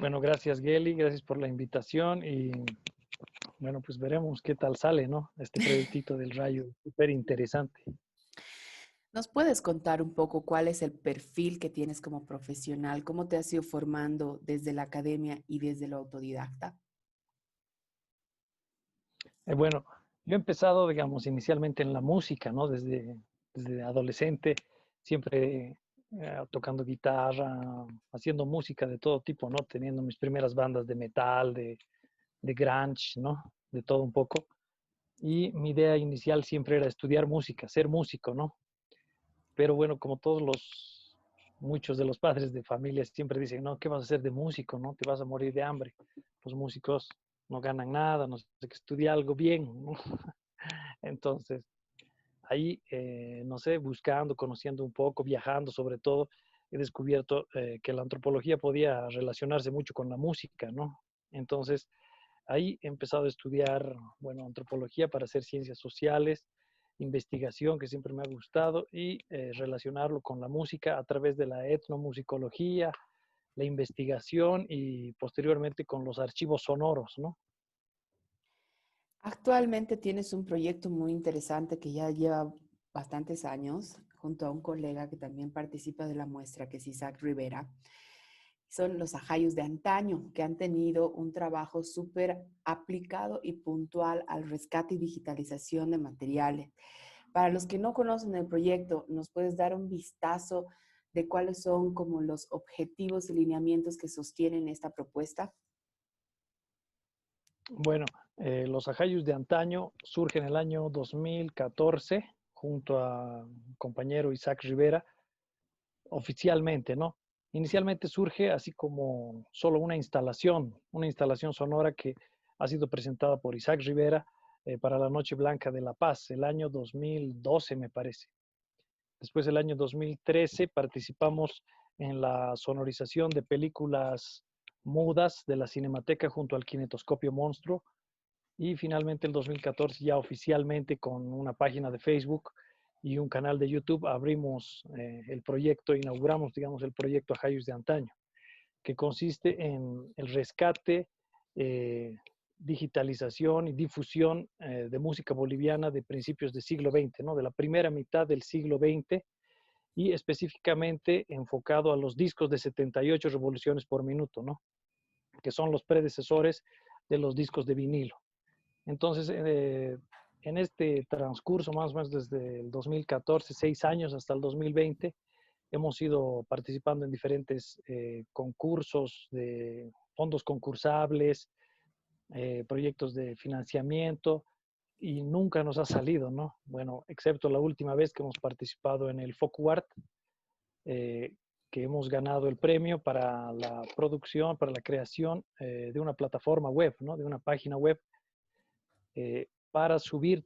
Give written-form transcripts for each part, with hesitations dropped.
Bueno, gracias Geli, gracias por la invitación y bueno, pues veremos qué tal sale, ¿no? Este proyectito del Rayo, súper interesante. ¿Nos puedes contar un poco cuál es el perfil que tienes como profesional? ¿Cómo te has ido formando desde la academia y desde lo autodidacta? Bueno, yo he empezado, digamos, inicialmente en la música, ¿no? Desde adolescente, siempre tocando guitarra, haciendo música de todo tipo, ¿no? Teniendo mis primeras bandas de metal, de grunge, ¿no? De todo un poco. Y mi idea inicial siempre era estudiar música, ser músico, ¿no? Pero bueno, como muchos de los padres de familia siempre dicen, no, ¿qué vas a hacer de músico? No, te vas a morir de hambre. Los músicos no ganan nada, no sé, que estudia algo bien, ¿no? Entonces, ahí, no sé, buscando, conociendo un poco, viajando sobre todo, he descubierto que la antropología podía relacionarse mucho con la música, ¿no? Entonces, ahí he empezado a estudiar, bueno, antropología para hacer ciencias sociales, investigación que siempre me ha gustado y relacionarlo con la música a través de la etnomusicología, la investigación y posteriormente con los archivos sonoros, ¿no? Actualmente tienes un proyecto muy interesante que ya lleva bastantes años, junto a un colega que también participa de la muestra, que es Isaac Rivera. Son los ajayos de antaño, que han tenido un trabajo súper aplicado y puntual al rescate y digitalización de materiales. Para los que no conocen el proyecto, ¿nos puedes dar un vistazo de cuáles son como los objetivos y lineamientos que sostienen esta propuesta? Bueno, los ajayus de antaño surgen en el año 2014 junto a un compañero Isaac Rivera, oficialmente, ¿no? Inicialmente surge así como solo una instalación sonora que ha sido presentada por Isaac Rivera para la Noche Blanca de La Paz, el año 2012 me parece. Después, el año 2013, participamos en la sonorización de películas mudas de la Cinemateca junto al Kinetoscopio Monstruo. Y finalmente, el 2014, ya oficialmente con una página de Facebook y un canal de YouTube, abrimos el proyecto, inauguramos, digamos, el proyecto Ajayos de Antaño, que consiste en el rescate, eh, digitalización y difusión de música boliviana de principios del siglo XX, ¿no? De la primera mitad del siglo XX y específicamente enfocado a los discos de 78 revoluciones por minuto, ¿no? Que son los predecesores de los discos de vinilo. Entonces, en este transcurso, más o menos desde el 2014, 6 años hasta el 2020, hemos ido participando en diferentes concursos de fondos concursables, proyectos de financiamiento y nunca nos ha salido, ¿no? Bueno, excepto la última vez que hemos participado en el FOCUART, eh, que hemos ganado el premio para la producción, para la creación de una plataforma web, ¿no? De una página web para subir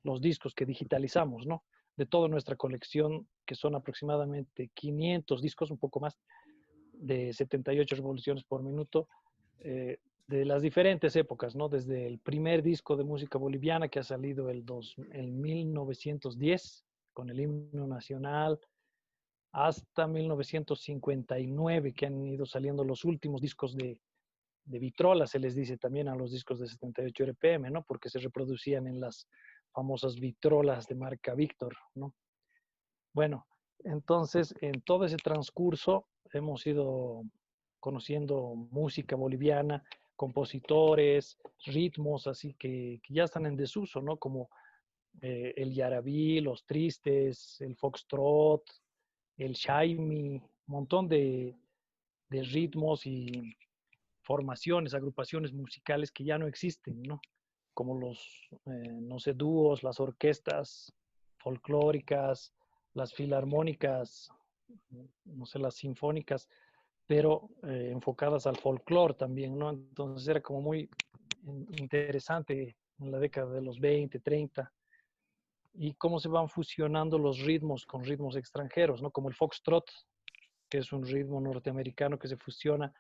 los discos que digitalizamos, ¿no? De toda nuestra colección, que son aproximadamente 500 discos, un poco más, de 78 revoluciones por minuto, de las diferentes épocas, ¿no? Desde el primer disco de música boliviana que ha salido en 1910, con el himno nacional, hasta 1959, que han ido saliendo los últimos discos de vitrola, se les dice también a los discos de 78 RPM, ¿no? Porque se reproducían en las famosas vitrolas de marca Víctor, ¿no? Bueno, entonces en todo ese transcurso hemos ido conociendo música boliviana, compositores, ritmos, así que ya están en desuso, ¿no? Como el yarabí, los tristes, el foxtrot, el shaimi, un montón de ritmos y formaciones, agrupaciones musicales que ya no existen, ¿no? Como no sé, dúos, las orquestas folclóricas, las filarmónicas, no sé, las sinfónicas, pero enfocadas al folclore también, ¿no? Entonces era como muy interesante en la década de los 20, 30, y cómo se van fusionando los ritmos con ritmos extranjeros, ¿no? Como el foxtrot, que es un ritmo norteamericano que se fusiona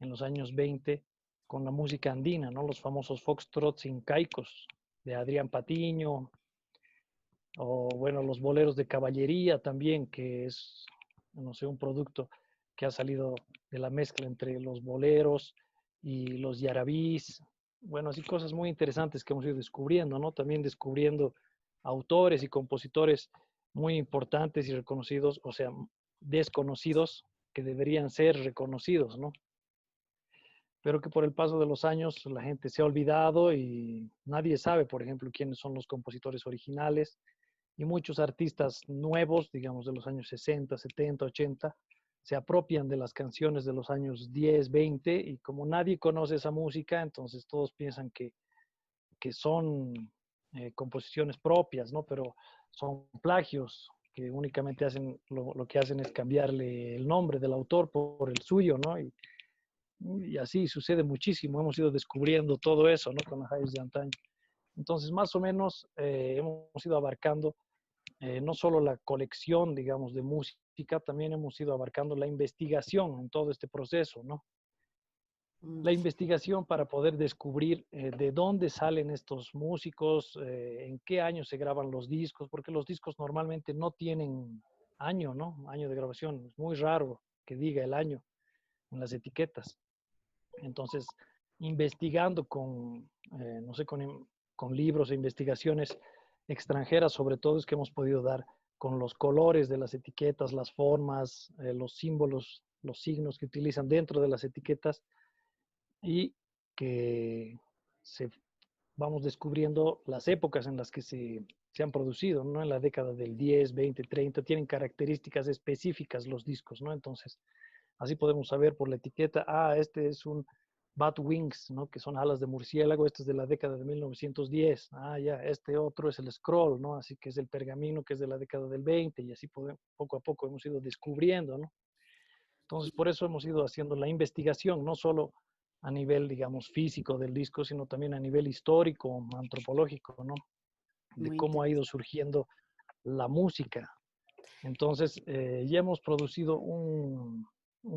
en los años 20 con la música andina, ¿no? Los famosos foxtrots incaicos de Adrián Patiño, o bueno, los boleros de caballería también, que es, no sé, un producto que ha salido de la mezcla entre los boleros y los yarabís. Bueno, así cosas muy interesantes que hemos ido descubriendo, ¿no? También descubriendo autores y compositores muy importantes y reconocidos, o sea, desconocidos, que deberían ser reconocidos, ¿no? Pero que por el paso de los años la gente se ha olvidado y nadie sabe, por ejemplo, quiénes son los compositores originales, y muchos artistas nuevos, digamos de los años 60, 70, 80, se apropian de las canciones de los años 10, 20, y como nadie conoce esa música, entonces todos piensan que son composiciones propias, ¿no? Pero son plagios que únicamente hacen, lo que hacen es cambiarle el nombre del autor por el suyo, ¿no? Y así sucede muchísimo, hemos ido descubriendo todo eso, ¿no? Con las Hayes de antaño. Entonces, más o menos hemos ido abarcando no solo la colección, digamos, de música, también hemos ido abarcando la investigación en todo este proceso, ¿no? Mm, La investigación para poder descubrir de dónde salen estos músicos, en qué año se graban los discos, porque los discos normalmente no tienen año, ¿no? Año de grabación. Es muy raro que diga el año en las etiquetas. Entonces, investigando con, no sé, con libros e investigaciones extranjeras, sobre todo, es que hemos podido dar con los colores de las etiquetas, las formas, los símbolos, los signos que utilizan dentro de las etiquetas, y que se, vamos descubriendo las épocas en las que se han producido, ¿no? En la década del 10, 20, 30, tienen características específicas los discos, ¿no? Entonces, así podemos saber por la etiqueta, este es un Bat Wings, ¿no? Que son alas de murciélago, este es de la década de 1910. Ya, este otro es el scroll, ¿no? Así que es el pergamino, que es de la década del 20, y así poco a poco hemos ido descubriendo, ¿no? Entonces, por eso hemos ido haciendo la investigación, no solo a nivel, digamos, físico del disco, sino también a nivel histórico, antropológico, ¿no? De muy cómo ha ido interesante. surgiendo la música. Entonces, ya hemos producido un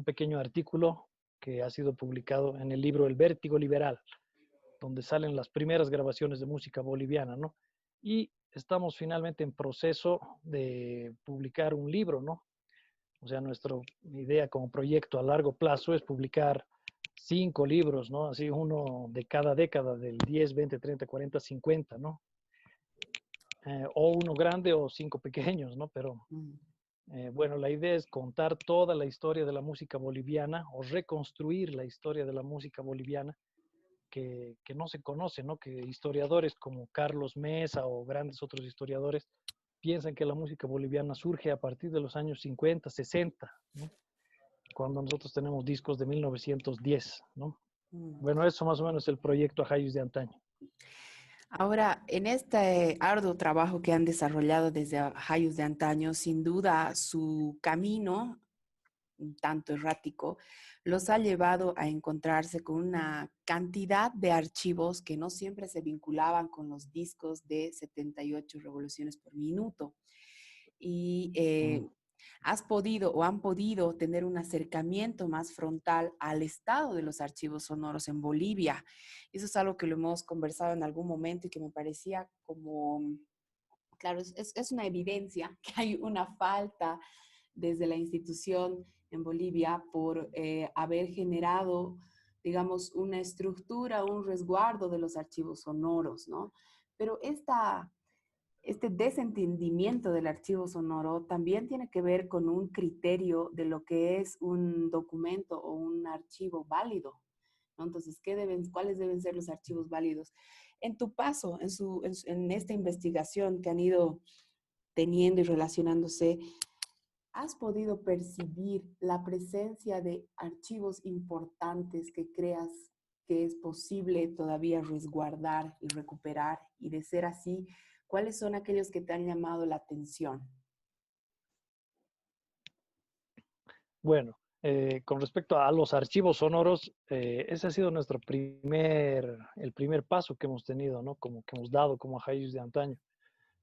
pequeño artículo que ha sido publicado en el libro El Vértigo Liberal, donde salen las primeras grabaciones de música boliviana, ¿no? Y estamos finalmente en proceso de publicar un libro, ¿no? O sea, nuestra idea como proyecto a largo plazo es publicar 5 libros, ¿no? Así uno de cada década, del 10, 20, 30, 40, 50, ¿no? O uno grande o 5 pequeños, ¿no? Pero Mm, bueno, la idea es contar toda la historia de la música boliviana o reconstruir la historia de la música boliviana que no se conoce, ¿no? Que historiadores como Carlos Mesa o grandes otros historiadores piensan que la música boliviana surge a partir de los años 50, 60, ¿no? Cuando nosotros tenemos discos de 1910, ¿no? mm. Bueno, eso más o menos es el proyecto Ajayus de antaño. Ahora, en este arduo trabajo que han desarrollado desde Hayus de antaño, sin duda su camino, un tanto errático, los ha llevado a encontrarse con una cantidad de archivos que no siempre se vinculaban con los discos de 78 revoluciones por minuto. Y Mm. has podido o han podido tener un acercamiento más frontal al estado de los archivos sonoros en Bolivia. Eso es algo que lo hemos conversado en algún momento y que me parecía como, claro, es una evidencia que hay una falta desde la institución en Bolivia por haber generado, digamos, una estructura, un resguardo de los archivos sonoros, ¿no? Pero este desentendimiento del archivo sonoro también tiene que ver con un criterio de lo que es un documento o un archivo válido, ¿no? Entonces, ¿cuáles deben ser los archivos válidos? En tu paso, en esta investigación que han ido teniendo y relacionándose, ¿has podido percibir la presencia de archivos importantes que creas que es posible todavía resguardar y recuperar? Y de ser así, ¿cuáles son aquellos que te han llamado la atención? Bueno, con respecto a los archivos sonoros, ese ha sido el primer paso que hemos tenido, ¿no? Como que hemos dado como Ajayus de antaño.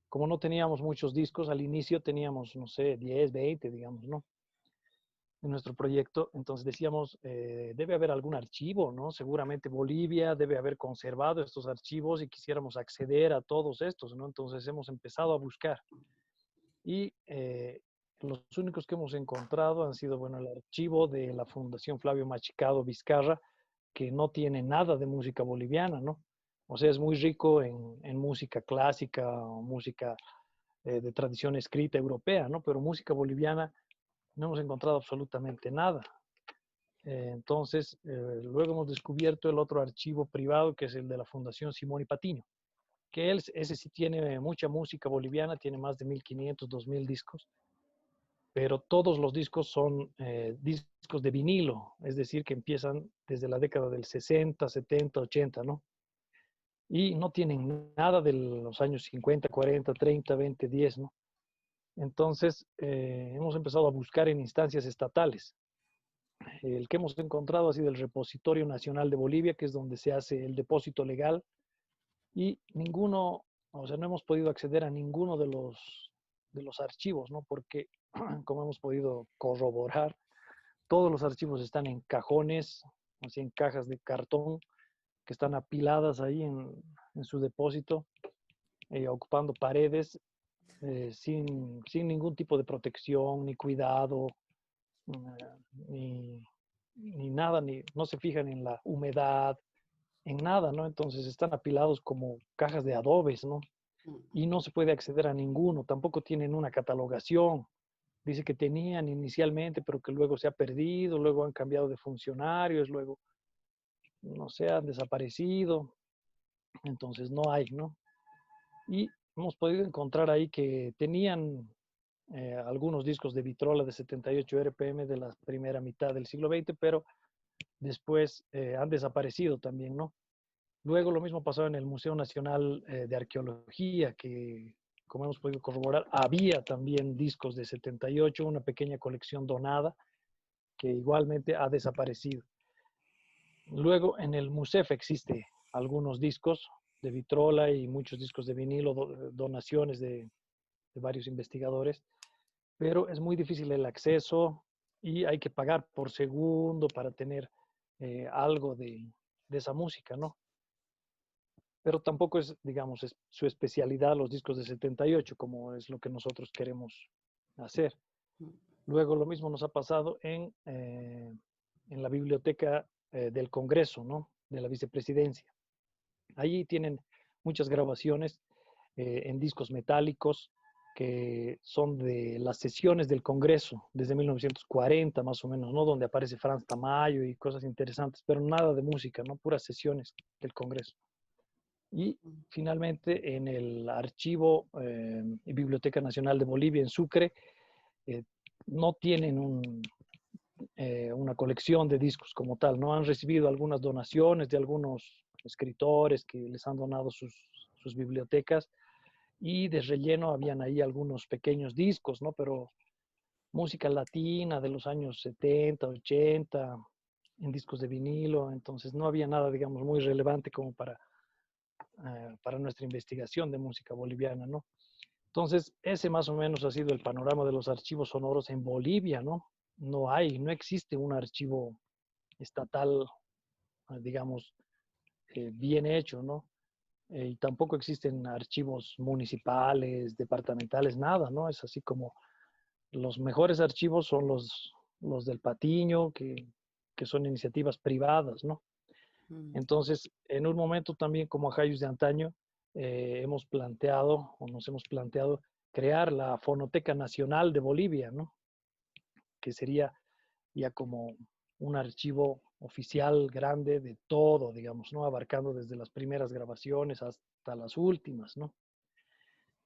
Como no teníamos muchos discos, al inicio teníamos, no sé, 10, 20, digamos, ¿no? En nuestro proyecto, entonces decíamos, debe haber algún archivo, ¿no? Seguramente Bolivia debe haber conservado estos archivos y quisiéramos acceder a todos estos, ¿no? Entonces hemos empezado a buscar y Los únicos que hemos encontrado han sido, bueno, el archivo de la Fundación Flavio Machicado Vizcarra, que no tiene nada de música boliviana, ¿no? O sea, es muy rico en música clásica o música de tradición escrita europea, ¿no? Pero música boliviana no hemos encontrado absolutamente nada. Entonces, luego hemos descubierto el otro archivo privado, que es el de la Fundación Simón y Patiño, que ese sí tiene mucha música boliviana, tiene más de 1500, 2000 discos, pero todos los discos son discos de vinilo, es decir, que empiezan desde la década del 60, 70, 80, ¿no? Y no tienen nada de los años 50, 40, 30, 20, 10, ¿no? Entonces, hemos empezado a buscar en instancias estatales. El que hemos encontrado ha sido el Repositorio Nacional de Bolivia, que es donde se hace el depósito legal, y ninguno, o sea, no hemos podido acceder a ninguno de los archivos, ¿no? Porque, como hemos podido corroborar, todos los archivos están en cajones, así en cajas de cartón, que están apiladas ahí en su depósito, ocupando paredes, sin ningún tipo de protección, ni cuidado, ni, ni nada, ni, no se fijan en la humedad, en nada, ¿no? Entonces están apilados como cajas de adobes, ¿no? Y no se puede acceder a ninguno, tampoco tienen una catalogación. Dice que tenían inicialmente, pero que luego se ha perdido, luego han cambiado de funcionarios, luego, no sé, han desaparecido, entonces no hay, ¿no? Y hemos podido encontrar ahí que tenían algunos discos de vitrola de 78 RPM de la primera mitad del siglo XX, pero después han desaparecido también, ¿no? Luego lo mismo pasó en el Museo Nacional de Arqueología, que como hemos podido corroborar, había también discos de 78, una pequeña colección donada que igualmente ha desaparecido. Luego en el MUSEF existe algunos discos de vitrola y muchos discos de vinilo, donaciones de varios investigadores, pero es muy difícil el acceso y hay que pagar por segundo para tener algo de esa música, ¿no? Pero tampoco es, digamos, es su especialidad los discos de 78, como es lo que nosotros queremos hacer. Luego lo mismo nos ha pasado en la biblioteca del Congreso, ¿no? De la vicepresidencia. Allí tienen muchas grabaciones en discos metálicos que son de las sesiones del Congreso desde 1940 más o menos, ¿no? Donde aparece Franz Tamayo y cosas interesantes, pero nada de música, ¿no? Puras sesiones del Congreso. Y finalmente en el Archivo y Biblioteca Nacional de Bolivia en Sucre eh, no tienen una colección de discos como tal, no han recibido algunas donaciones de algunos escritores que les han donado sus bibliotecas y de relleno habían ahí algunos pequeños discos, ¿no? Pero música latina de los años 70, 80, en discos de vinilo, entonces no había nada, digamos, muy relevante como para nuestra investigación de música boliviana, ¿no? Entonces, ese más o menos ha sido el panorama de los archivos sonoros en Bolivia, ¿no? No existe un archivo estatal, digamos, bien hecho, ¿no? Y tampoco existen archivos municipales, departamentales, nada, ¿no? Es así como los mejores archivos son los del Patiño, que son iniciativas privadas, ¿no? Entonces, en un momento también como Ajayos de Antaño, hemos planteado o nos hemos planteado crear la Fonoteca Nacional de Bolivia, ¿no? Que sería ya como un archivo oficial grande de todo, digamos, ¿no? Abarcando desde las primeras grabaciones hasta las últimas, ¿no?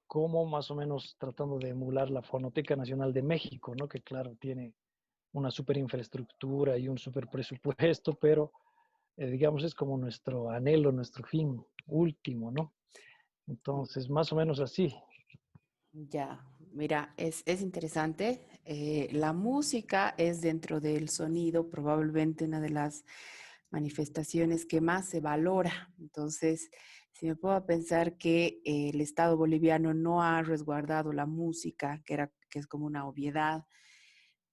Como más o menos tratando de emular la Fonoteca Nacional de México, ¿no? Que claro, tiene una super infraestructura y un super presupuesto, pero digamos, es como nuestro anhelo, nuestro fin último, ¿no? Entonces, más o menos así. Ya, mira, es interesante. La música es dentro del sonido probablemente una de las manifestaciones que más se valora. Entonces, si me puedo pensar que el Estado boliviano no ha resguardado la música, que es como una obviedad,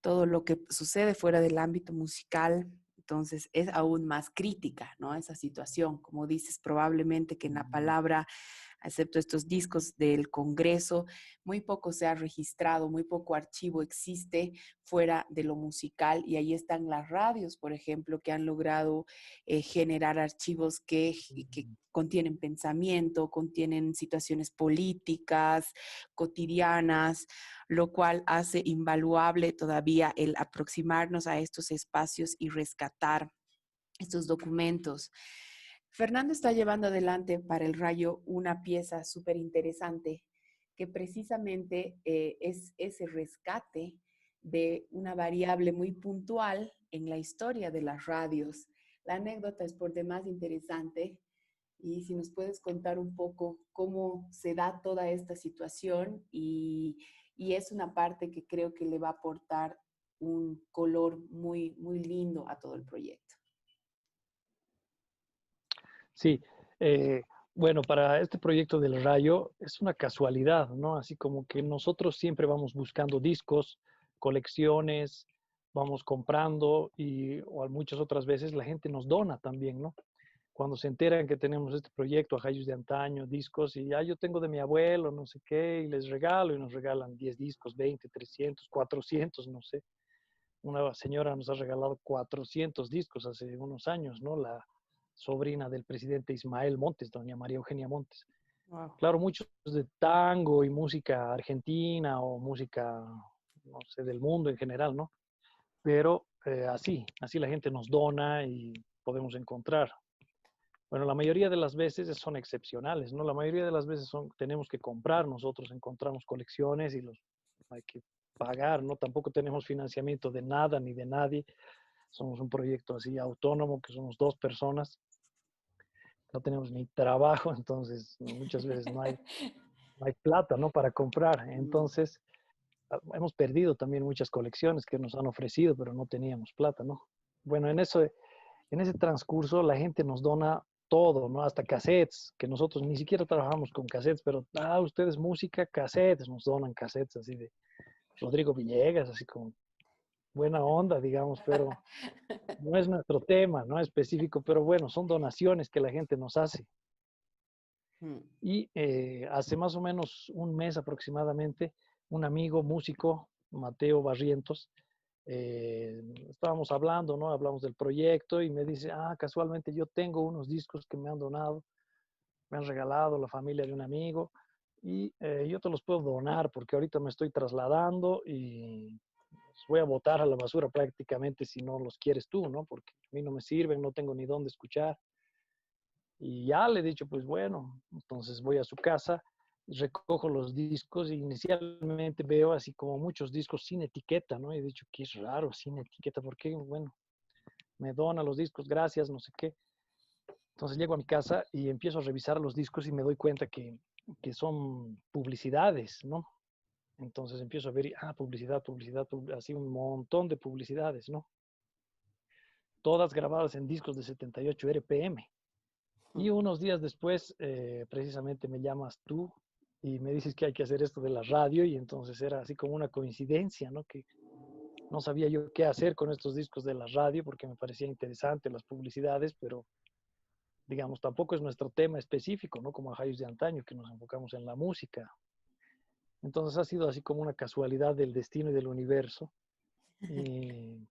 todo lo que sucede fuera del ámbito musical entonces es aún más crítica, ¿no? Esa situación, como dices, probablemente que en la palabra, excepto estos discos del Congreso, muy poco se ha registrado, muy poco archivo existe fuera de lo musical, y ahí están las radios, por ejemplo, que han logrado generar archivos que contienen pensamiento, contienen situaciones políticas, cotidianas, lo cual hace invaluable todavía el aproximarnos a estos espacios y rescatar estos documentos. Fernando está llevando adelante para el Rayo una pieza súper interesante que precisamente es ese rescate de una variable muy puntual en la historia de las radios. La anécdota es por demás interesante, y si nos puedes contar un poco cómo se da toda esta situación, y es una parte que creo que le va a aportar un color muy, muy lindo a todo el proyecto. Sí, eh, bueno, para este proyecto del Rayo es una casualidad, ¿no? Así como que nosotros siempre vamos buscando discos, colecciones, vamos comprando y o muchas otras veces la gente nos dona también, ¿no? Cuando se enteran que tenemos este proyecto, Ajayos de Antaño, discos, y yo tengo de mi abuelo, no sé qué, y les regalo, y nos regalan 10 discos, 20, 300, 400, no sé. Una señora nos ha regalado 400 discos hace unos años, ¿no? La sobrina del presidente Ismael Montes, doña María Eugenia Montes. Wow. Claro, muchos de tango y música argentina o música, no sé, del mundo en general, ¿no? Pero así la gente nos dona y podemos encontrar. Bueno, la mayoría de las veces son excepcionales, ¿no? La mayoría de las veces tenemos que comprar nosotros, encontramos colecciones y los hay que pagar, ¿no? Tampoco tenemos financiamiento de nada ni de nadie. Somos un proyecto así autónomo, que somos 2 personas. No tenemos ni trabajo, entonces muchas veces no hay plata, ¿no? Para comprar. Entonces, hemos perdido también muchas colecciones que nos han ofrecido, pero no teníamos plata, ¿no? Bueno, en ese transcurso la gente nos dona todo, ¿no? Hasta cassettes, que nosotros ni siquiera trabajamos con cassettes, pero, ustedes música, cassettes, nos donan cassettes así de Rodrigo Villegas, así como buena onda, digamos, pero no es nuestro tema, no es específico, pero bueno, son donaciones que la gente nos hace. Y hace más o menos un mes aproximadamente, un amigo músico, Mateo Barrientos, estábamos hablando, ¿no? Hablamos del proyecto y me dice, casualmente yo tengo unos discos que me han donado, me han regalado la familia de un amigo y yo te los puedo donar porque ahorita me estoy trasladando y los voy a botar a la basura prácticamente si no los quieres tú, ¿no? Porque a mí no me sirven, no tengo ni dónde escuchar. Y ya le he dicho, pues bueno, entonces voy a su casa, recojo los discos y inicialmente veo así como muchos discos sin etiqueta, ¿no? Y he dicho, qué raro, sin etiqueta, ¿por qué? Bueno, me dona los discos, gracias, no sé qué. Entonces llego a mi casa y empiezo a revisar los discos y me doy cuenta que son publicidades, ¿no? Entonces empiezo a ver, publicidad, así un montón de publicidades, ¿no? Todas grabadas en discos de 78 RPM. Y unos días después, precisamente me llamas tú y me dices que hay que hacer esto de la radio y entonces era así como una coincidencia, ¿no? Que no sabía yo qué hacer con estos discos de la radio porque me parecía interesante las publicidades, pero digamos, tampoco es nuestro tema específico, ¿no? Como Ajayos de Antaño, que nos enfocamos en la música. Entonces ha sido así como una casualidad del destino y del universo y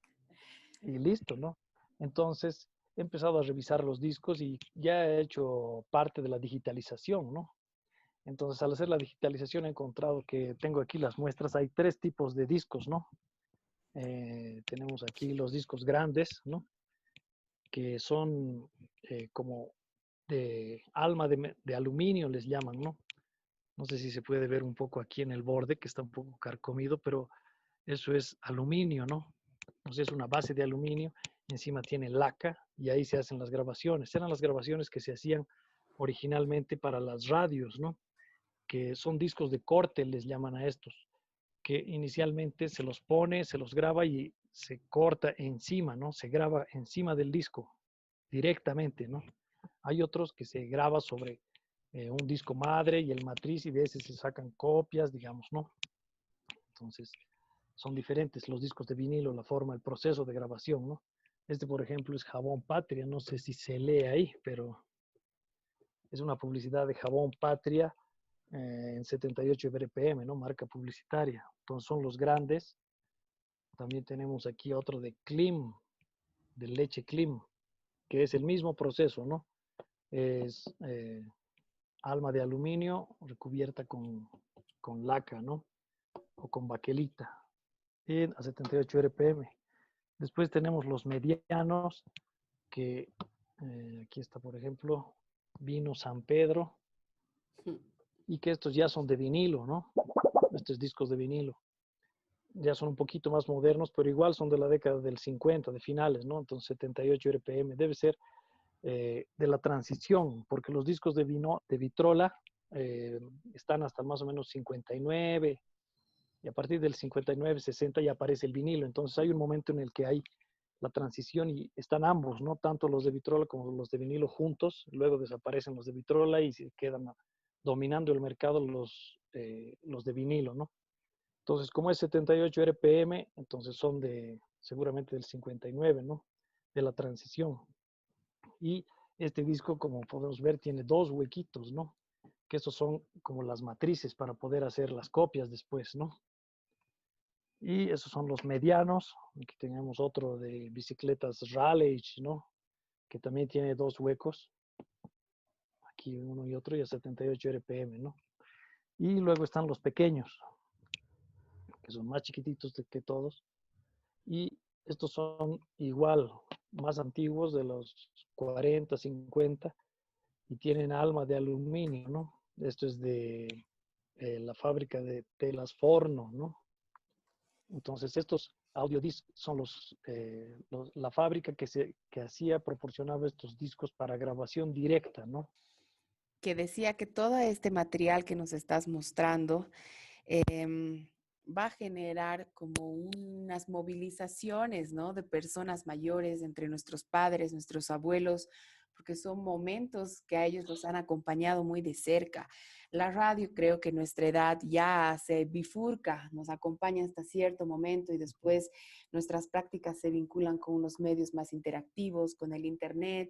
listo, ¿no? Entonces he empezado a revisar los discos y ya he hecho parte de la digitalización, ¿no? Entonces, al hacer la digitalización he encontrado que tengo aquí las muestras, hay 3 tipos de discos, ¿no? Tenemos aquí los discos grandes, ¿no? Que son como de alma de aluminio, les llaman, ¿no? No sé si se puede ver un poco aquí en el borde, que está un poco carcomido, pero eso es aluminio, ¿no? Entonces es una base de aluminio, encima tiene laca y ahí se hacen las grabaciones. Eran las grabaciones que se hacían originalmente para las radios, ¿no? Que son discos de corte, les llaman a estos, que inicialmente se los pone, se los graba y se corta encima, ¿no? Se graba encima del disco directamente, ¿no? Hay otros que se graba sobre un disco madre y el matriz y de ese se sacan copias, digamos, ¿no? Entonces, son diferentes los discos de vinilo, la forma, el proceso de grabación, ¿no? Este, por ejemplo, es Jabón Patria. No sé si se lee ahí, pero es una publicidad de Jabón Patria en 78 BPM, ¿no? Marca publicitaria. Entonces son los grandes. También tenemos aquí otro de Klim, de leche Klim, que es el mismo proceso, ¿no? Es alma de aluminio recubierta con laca, ¿no? O con baquelita, a 78 RPM. Después tenemos los medianos, que aquí está, por ejemplo, vino San Pedro, y que estos ya son de vinilo, ¿no? Estos discos de vinilo. Ya son un poquito más modernos, pero igual son de la década del 50, de finales, ¿no? Entonces 78 RPM debe ser de la transición, porque los discos de Vitrola eh, están hasta más o menos 59, y a partir del 59, 60 ya aparece el vinilo. Entonces hay un momento en el que hay la transición y están ambos, ¿no? Tanto los de Vitrola como los de vinilo juntos, luego desaparecen los de Vitrola y se quedan dominando el mercado los de vinilo, ¿no? Entonces, como es 78 RPM, entonces son seguramente del 59, ¿no? De la transición. Y este disco, como podemos ver, tiene dos huequitos, ¿no? Que estos son como las matrices para poder hacer las copias después, ¿no? Y esos son los medianos. Aquí tenemos otro de bicicletas Raleigh, ¿no? Que también tiene dos huecos. Aquí uno y otro y a 78 RPM, ¿no? Y luego están los pequeños, que son más chiquititos que todos. Y estos son igual, más antiguos, de los 40, 50, y tienen alma de aluminio, ¿no? Esto es de la fábrica de telas Forno, ¿no? Entonces, estos audiodiscos son la fábrica que hacía, proporcionaba estos discos para grabación directa, ¿no? Que decía que todo este material que nos estás mostrando va a generar como unas movilizaciones, ¿no? De personas mayores, entre nuestros padres, nuestros abuelos, porque son momentos que a ellos los han acompañado muy de cerca. La radio, creo que nuestra edad ya se bifurca, nos acompaña hasta cierto momento y después nuestras prácticas se vinculan con unos medios más interactivos, con el Internet.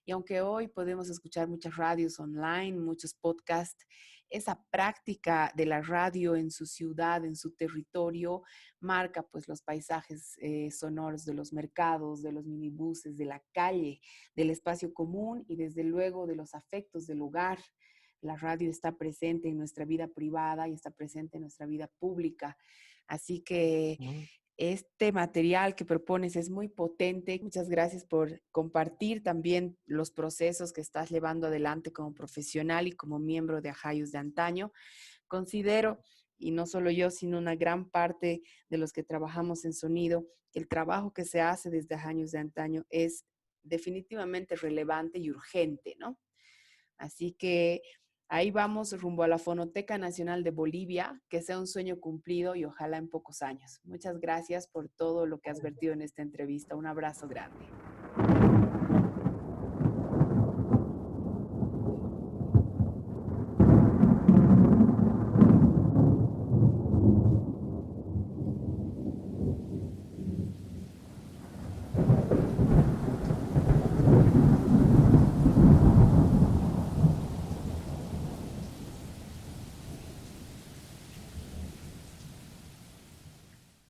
Y aunque hoy podemos escuchar muchas radios online, muchos podcasts, esa práctica de la radio en su ciudad, en su territorio, marca pues los paisajes sonoros de los mercados, de los minibuses, de la calle, del espacio común y desde luego de los afectos del hogar. La radio está presente en nuestra vida privada y está presente en nuestra vida pública. Así que este material que propones es muy potente. Muchas gracias por compartir también los procesos que estás llevando adelante como profesional y como miembro de Ajayos de Antaño. Considero, y no solo yo, sino una gran parte de los que trabajamos en sonido, que el trabajo que se hace desde Ajayos de Antaño es definitivamente relevante y urgente, ¿no? Así que ahí vamos rumbo a la Fonoteca Nacional de Bolivia, que sea un sueño cumplido y ojalá en pocos años. Muchas gracias por todo lo que has vertido en esta entrevista. Un abrazo grande.